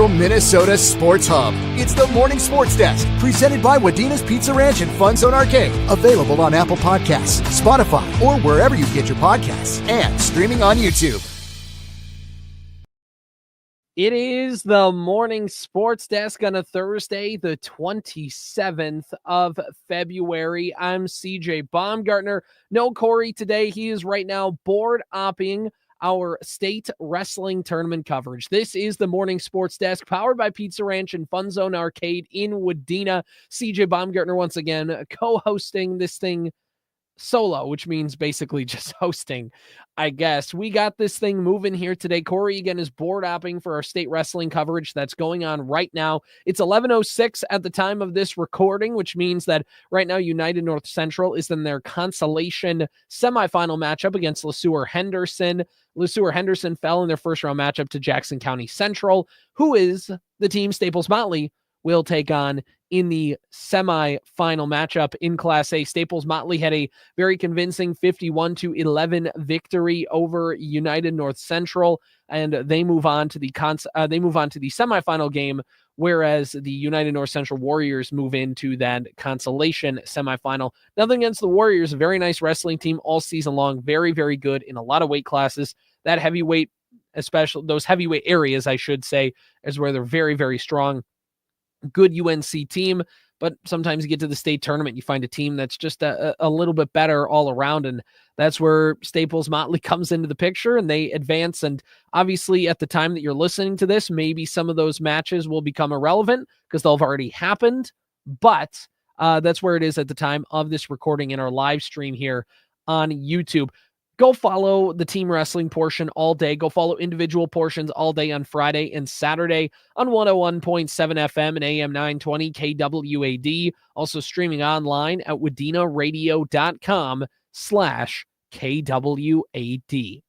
Central Minnesota Sports Hub. It's the Morning Sports Desk, presented by Wadena's Pizza Ranch and FunZone Arcade. Available on Apple Podcasts, Spotify, or wherever you get your podcasts, and streaming on YouTube. It is the Morning Sports Desk on a Thursday, the 27th of February. I'm CJ Baumgartner. No Corey today. He is right now board opping our state wrestling tournament coverage. This is the Morning Sports Desk, powered by Pizza Ranch and FunZone Arcade in Wadena. CJ Baumgartner once again co-hosting this thing solo, which means basically just hosting, I guess. We got this thing moving here today. Corey again is board opping for our state wrestling coverage that's going on right now. It's 11:06 at the time of this recording, which means that right now United North Central is in their consolation semifinal matchup against LeSueur Henderson. LeSueur Henderson fell in their first round matchup to Jackson County Central, who is the team Staples Motley will take on in the semifinal matchup in Class A. Staples Motley had a very convincing 51-11 victory over United North Central, and they move on to the semifinal game, whereas the United North Central Warriors move into that consolation semifinal. Nothing against the Warriors, a very nice wrestling team all season long, very, very good in a lot of weight classes. That heavyweight, especially those heavyweight areas, I should say, is where they're very, very strong. Good UNC team, but sometimes you get to the state tournament, you find a team that's just a little bit better all around, and that's where Staples Motley comes into the picture, and they advance. And obviously, at the time that you're listening to this, maybe some of those matches will become irrelevant because they'll have already happened, but that's where it is at the time of this recording in our live stream here on YouTube. Go follow the team wrestling portion all day. Go follow individual portions all day on Friday and Saturday on 101.7 FM and AM920 KWAD. Also streaming online at WDenaRadio.com/KWAD.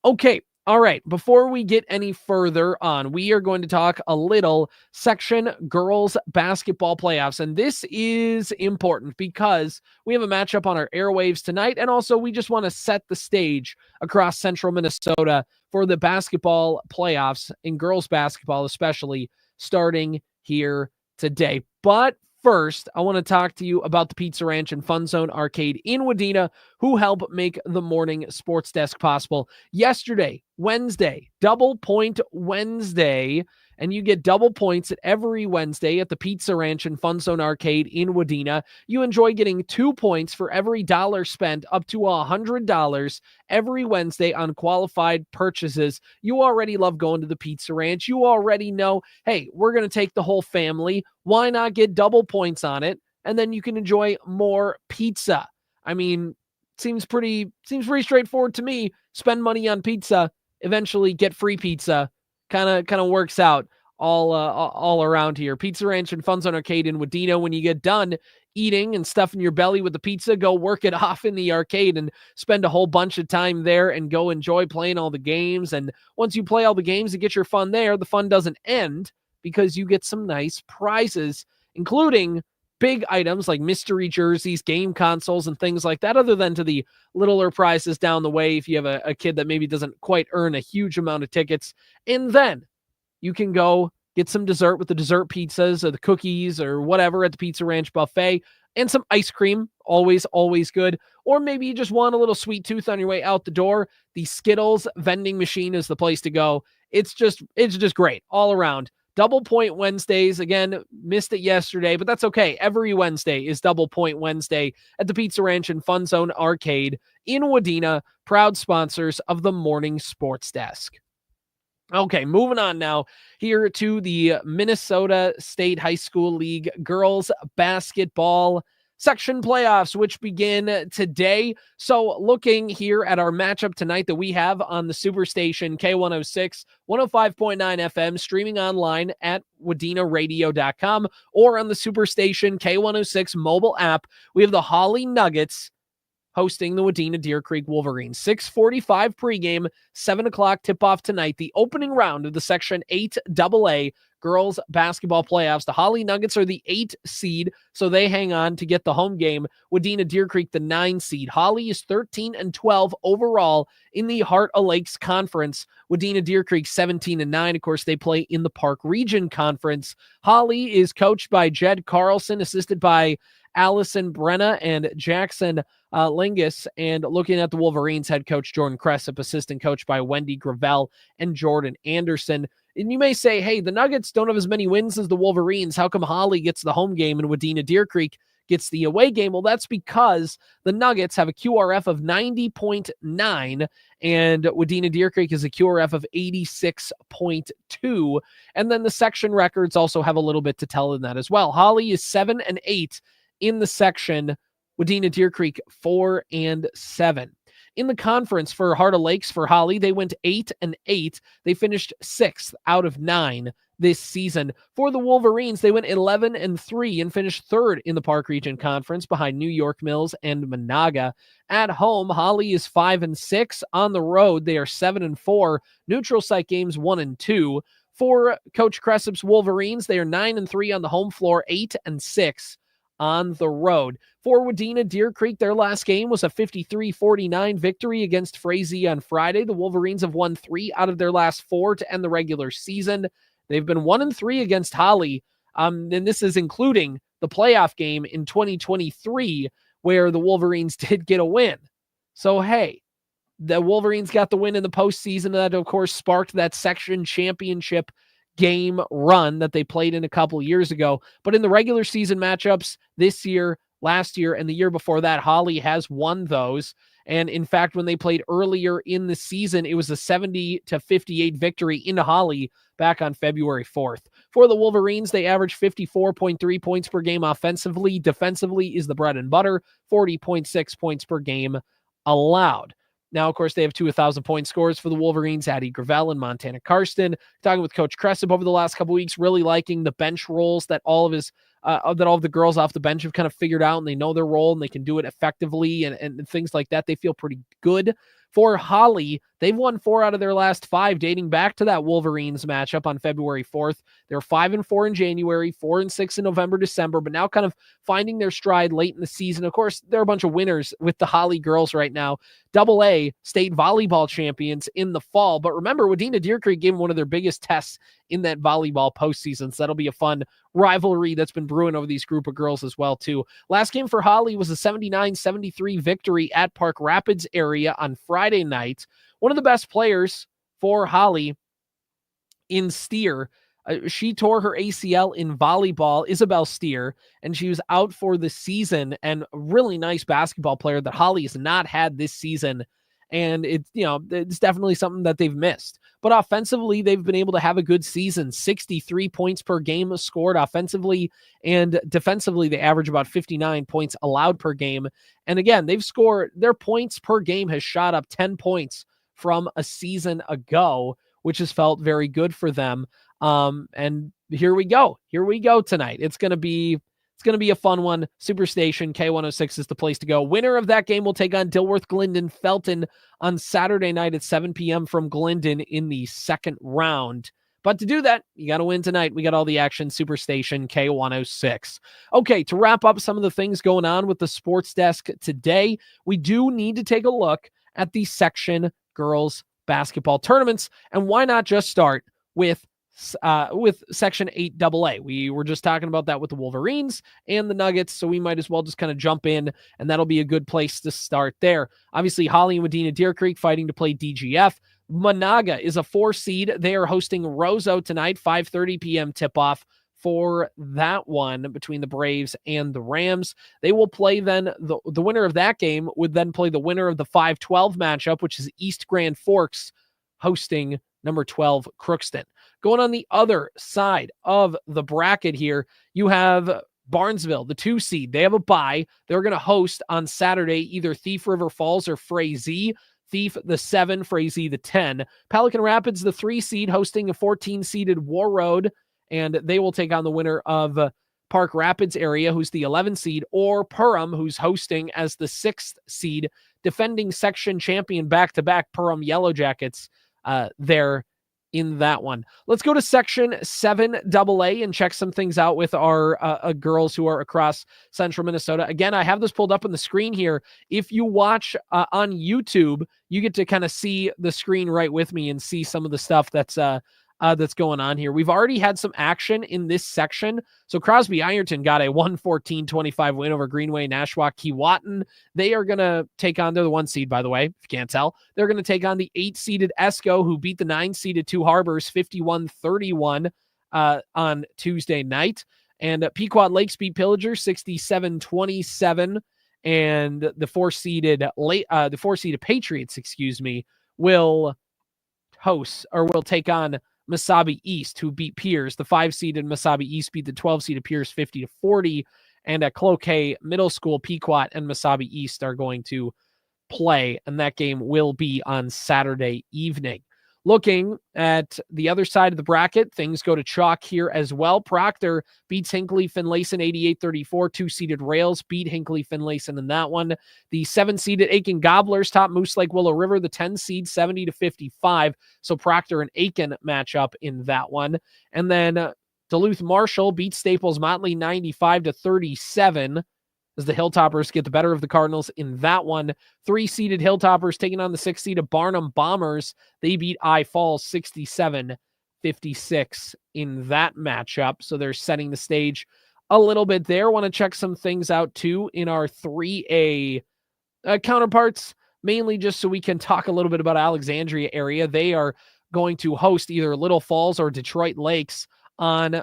Okay. All right, before we get any further on, we are going to talk a little section girls basketball playoffs. And this is important because we have a matchup on our airwaves tonight. And also we just want to set the stage across central Minnesota for the basketball playoffs, in girls basketball especially, starting here today. But first, I want to talk to you about the Pizza Ranch and FunZone Arcade in Wadena, who help make the Morning Sports Desk possible. Yesterday, Wednesday, Double Point Wednesday, and you get double points at every Wednesday at the Pizza Ranch and FunZone Arcade in Wadena. You enjoy getting 2 points for every dollar spent, up to $100 every Wednesday on qualified purchases. You already love going to the Pizza Ranch. You already know, hey, we're going to take the whole family. Why not get double points on it? And then you can enjoy more pizza. I mean, seems pretty straightforward to me. Spend money on pizza, eventually get free pizza. Kind of works out all around here. Pizza Ranch and FunZone Arcade in Wadena. When you get done eating and stuffing your belly with the pizza, go work it off in the arcade and spend a whole bunch of time there and go enjoy playing all the games. And once you play all the games and get your fun there, the fun doesn't end because you get some nice prizes, including big items like mystery jerseys, game consoles, and things like that, other than to the littler prizes down the way if you have a kid that maybe doesn't quite earn a huge amount of tickets. And then you can go get some dessert with the dessert pizzas or the cookies or whatever at the Pizza Ranch buffet, and some ice cream, always good. Or maybe you just want a little sweet tooth on your way out the door. The Skittles vending machine is the place to go. It's just great all around. Double Point Wednesdays, again, missed it yesterday, but that's okay. Every Wednesday is Double Point Wednesday at the Pizza Ranch and FunZone Arcade in Wadena, proud sponsors of the Morning Sports Desk. Okay, moving on now here to the Minnesota State High School League girls basketball section playoffs, which begin today. So looking here at our matchup tonight that we have on the Superstation K-106, 105.9 FM, streaming online at WDenaRadio.com or on the Superstation K-106 mobile app, we have the Hawley Nuggets hosting the Wadena Deer Creek Wolverines. 6:45 pregame, 7 o'clock tip-off tonight, the opening round of the Section 8 AA girls basketball playoffs. The Hawley Nuggets are the 8 seed, so they hang on to get the home game. Wadena Deer Creek, the 9 seed. Hawley is 13-12 overall in the Heart of Lakes Conference. Wadena Deer Creek 17-9. Of course, they play in the Park Region Conference. Hawley is coached by Jed Carlson, assisted by Allison Brenna and Jackson Lingus. And looking at the Wolverines, head coach Jordan Cressup, assistant coach by Wendy Gravel and Jordan Anderson. And you may say, hey, the Nuggets don't have as many wins as the Wolverines. How come Hawley gets the home game and Wadena Deer Creek gets the away game? Well, that's because the Nuggets have a QRF of 90.9 and Wadena Deer Creek is a QRF of 86.2. And then the section records also have a little bit to tell in that as well. Hawley is 7-8 in the section. Wadena Deer Creek 4-7. In the conference for Heart of Lakes for Hawley, they went 8-8. They finished 6th out of 9 this season. For the Wolverines, they went 11-3 and finished 3rd in the Park Region Conference behind New York Mills and Monaga. At home, Hawley is 5-6. On the road, they are 7-4. Neutral site games 1-2. For Coach Cressup's Wolverines, they are 9-3 on the home floor, 8-6 on the road. For Wadena Deer Creek, their last game was a 53-49 victory against Frazee on Friday. The Wolverines have won 3 out of their last 4 to end the regular season. They've been 1-3 against Hawley, and this is including the playoff game in 2023, where the Wolverines did get a win. So, hey, the Wolverines got the win in the postseason. That, of course, sparked that section championship game run that they played in a couple years ago. But in the regular season matchups this year, last year, and the year before that, Hawley has won those. And in fact, when they played earlier in the season, it was a 70-58 victory in Hawley back on February 4th. For the Wolverines, they averaged 54.3 points per game offensively. Defensively is the bread and butter, 40.6 points per game allowed. Now, of course, they have 2 1,000-point scores for the Wolverines, Addie Gravel and Montana Karsten. Talking with Coach Cressup over the last couple weeks, really liking the bench roles that all of the girls off the bench have kind of figured out, and they know their role and they can do it effectively and things like that. They feel pretty good. For Hawley, they've won 4 out of their last 5, dating back to that Wolverines matchup on February 4th. They're 5-4 in January, 4-6 in November, December, but now kind of finding their stride late in the season. Of course, there are a bunch of winners with the Hawley girls right now. AA state volleyball champions in the fall. But remember, Wadena Deer Creek gave them one of their biggest tests in that volleyball postseason. So that'll be a fun rivalry that's been brewing over these group of girls as well, too. Last game for Hawley was a 79-73 victory at Park Rapids area on Friday night. One of the best players for Hawley in Steer, she tore her ACL in volleyball, Isabel Steer, and she was out for the season, and a really nice basketball player that Hawley has not had this season. And it's definitely something that they've missed. But offensively, they've been able to have a good season. 63 points per game scored offensively, and defensively, they average about 59 points allowed per game. And again, their points per game has shot up 10 points from a season ago, which has felt very good for them. And here we go tonight. It's going to be a fun one. Superstation K-106 is the place to go. Winner of that game will take on Dilworth Glendon Felton on Saturday night at 7 p.m. from Glendon in the second round. But to do that, you got to win tonight. We got all the action, Superstation K-106. Okay, to wrap up some of the things going on with the sports desk today, we do need to take a look at the section girls basketball tournaments. And why not just start with Section 8 AA. We were just talking about that with the Wolverines and the Nuggets, so we might as well just kind of jump in, and that'll be a good place to start there. Obviously, Hawley and Wadena Deer Creek fighting to play DGF. Monaga is a 4 seed. They are hosting Roseau tonight, 5:30 p.m. tip-off for that one between the Braves and the Rams. They will play then, the winner of that game would then play the winner of the 5-12 matchup, which is East Grand Forks hosting number 12 Crookston. Going on the other side of the bracket here, you have Barnesville, the 2 seed. They have a bye. They're going to host on Saturday either Thief River Falls or Frazee. Thief, the 7, Frazee, the 10. Pelican Rapids, the 3 seed, hosting a 14-seeded War Road, and they will take on the winner of Park Rapids area, who's the 11th seed, or Perham, who's hosting as the 6th seed, defending section champion back-to-back Perham Yellow Jackets there in that one. Let's go to Section 7AA and check some things out with our girls who are across Central Minnesota. Again, I have this pulled up on the screen here. If you watch on YouTube, you get to kind of see the screen right with me and see some of the stuff that's going on here. We've already had some action in this section. So Crosby Ironton got a 114-25 win over Greenway Nashwauk Keewatin. They are going to take on, they're the 1 seed, by the way, if you can't tell. They're going to take on the 8-seeded Esco, who beat the 9-seeded Two Harbors 51-31 on Tuesday night. And Pequot Lakes beat Pillager 67-27. And the 4-seeded Patriots, will take on Mesabi East, who beat Pierce. The 5-seeded Mesabi East beat the 12-seeded Pierce 50-40. And at Cloquet Middle School, Pequot and Mesabi East are going to play, and that game will be on Saturday evening. Looking at the other side of the bracket, things go to chalk here as well. Proctor beats Hinckley Finlayson 88-34. 2-seeded Rails beat Hinckley Finlayson in that one. The 7-seeded Aiken Gobblers top Moose Lake Willow River, the 10-seed 70-55. So Proctor and Aiken match up in that one. And then Duluth Marshall beats Staples Motley 95-37. As the Hilltoppers get the better of the Cardinals in that one. 3-seeded Hilltoppers taking on the 6-seeded Barnum Bombers. They beat I Falls 67-56 in that matchup. So they're setting the stage a little bit there. Want to check some things out too in our 3A counterparts, mainly just so we can talk a little bit about Alexandria area. They are going to host either Little Falls or Detroit Lakes on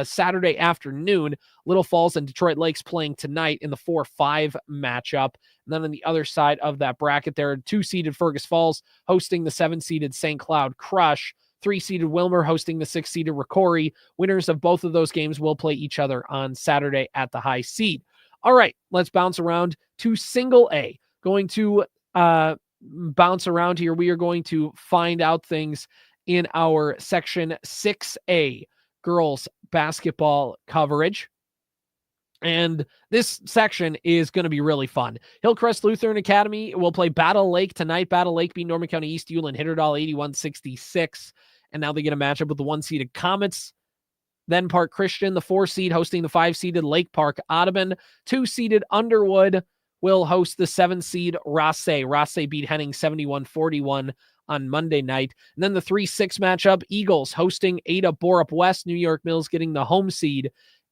Saturday afternoon. Little Falls and Detroit Lakes playing tonight in the 4-5 matchup. And then on the other side of that bracket, there are 2-seeded Fergus Falls hosting the 7-seeded St. Cloud Crush. 3-seeded Wilmer hosting the 6-seeded Ricori. Winners of both of those games will play each other on Saturday at the high seed. All right, let's bounce around to single A. Going to bounce around here. We are going to find out things in our section 6A. Girls basketball coverage. And this section is going to be really fun. Hillcrest Lutheran Academy will play Battle Lake tonight. Battle Lake beat Norman County East Ulen Hitterdal 81-66. And now they get a matchup with the 1-seeded Comets. Then Park Christian, the 4-seed, hosting the 5-seeded Lake Park Audubon. 2-seeded Underwood will host the 7-seed Rosse. Rosse beat Henning 71-41 on Monday night. And then the 3-6 matchup, Eagles hosting Ada Borup West. New York Mills getting the home seed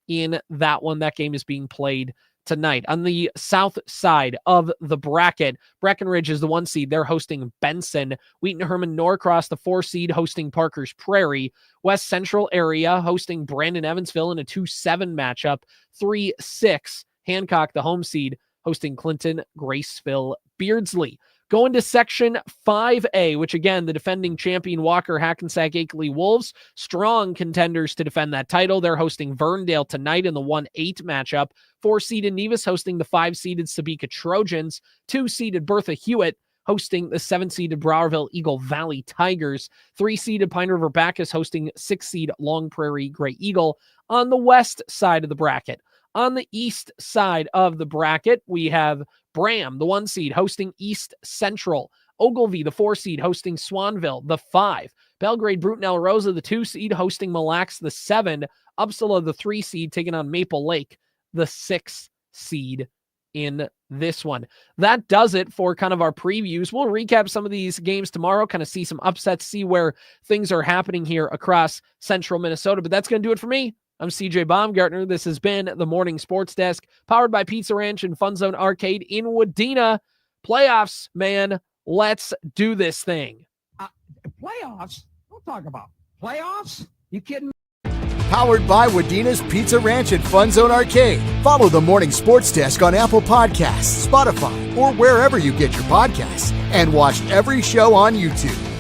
in that one. That game is being played tonight. On the south side of the bracket, Breckenridge is the 1-seed. They're hosting Benson. Wheaton Herman Norcross, the 4-seed, hosting Parker's Prairie. West Central area hosting Brandon Evansville in a 2-7 matchup. 3-6, Hancock, the home seed, hosting Clinton Graceville Beardsley. Going to Section 5A, which again, the defending champion Walker Hackensack Akeley Wolves, strong contenders to defend that title. They're hosting Verndale tonight in the 1-8 matchup. 4-seeded Nevis hosting the 5-seeded Sabika Trojans. 2-seeded Bertha Hewitt hosting the 7-seeded Browerville Eagle Valley Tigers. 3-seeded Pine River Bacchus hosting 6-seed Long Prairie Gray Eagle. On the west side of the bracket. On the east side of the bracket, we have Bram, the 1-seed, hosting East Central. Ogilvie, the 4-seed, hosting Swanville, the 5. Belgrade Brutenell Rosa, the 2-seed, hosting Mille Lacs, the 7. Uppsala, the 3-seed, taking on Maple Lake, the 6-seed in this one. That does it for kind of our previews. We'll recap some of these games tomorrow, kind of see some upsets, see where things are happening here across Central Minnesota. But that's going to do it for me. I'm CJ Baumgartner. This has been the Morning Sports Desk, powered by Pizza Ranch and FunZone Arcade in Wadena. Playoffs, man. Let's do this thing. Playoffs? Don't talk about playoffs. You kidding me? Powered by Wadena's Pizza Ranch and FunZone Arcade. Follow the Morning Sports Desk on Apple Podcasts, Spotify, or wherever you get your podcasts. And watch every show on YouTube.